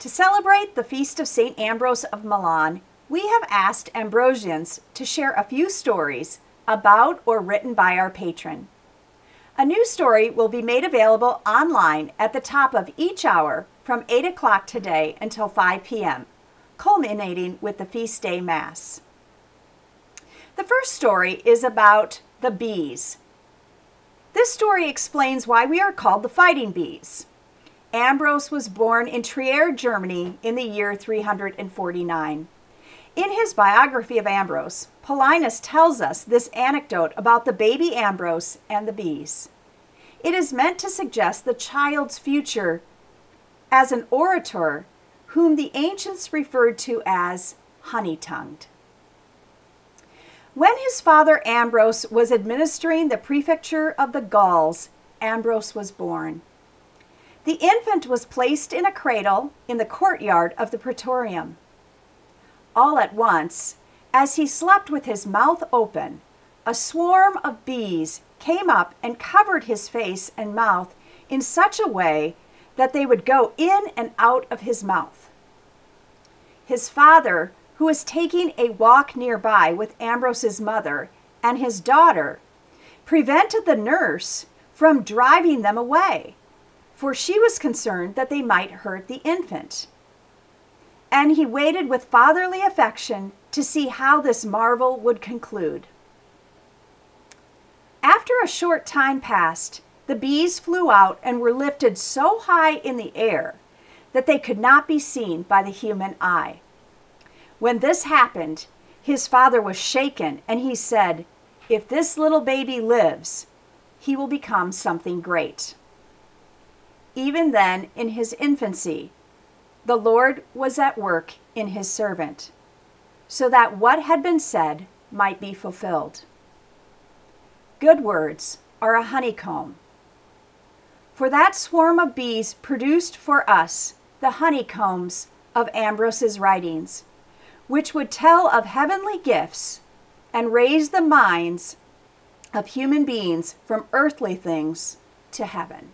To celebrate the feast of St. Ambrose of Milan, we have asked Ambrosians to share a few stories about or written by our patron. A new story will be made available online at the top of each hour from 8 o'clock today until 5 p.m., culminating with the feast day Mass. The first story is about the bees. This story explains why we are called the fighting bees. Ambrose was born in Trier, Germany in the year 349. In his biography of Ambrose, Paulinus tells us this anecdote about the baby Ambrose and the bees. It is meant to suggest the child's future as an orator whom the ancients referred to as honey-tongued. When his father Ambrose was administering the prefecture of the Gauls, Ambrose was born. The infant was placed in a cradle in the courtyard of the praetorium. All at once, as he slept with his mouth open, a swarm of bees came up and covered his face and mouth in such a way that they would go in and out of his mouth. His father, who was taking a walk nearby with Ambrose's mother and his daughter, prevented the nurse from driving them away, for she was concerned that they might hurt the infant. And he waited with fatherly affection to see how this marvel would conclude. After a short time passed, the bees flew out and were lifted so high in the air that they could not be seen by the human eye. When this happened, his father was shaken, and he said, "If this little baby lives, he will become something great." Even then, in his infancy, the Lord was at work in his servant, so that what had been said might be fulfilled. Good words are a honeycomb. For that swarm of bees produced for us the honeycombs of Ambrose's writings, which would tell of heavenly gifts and raise the minds of human beings from earthly things to heaven.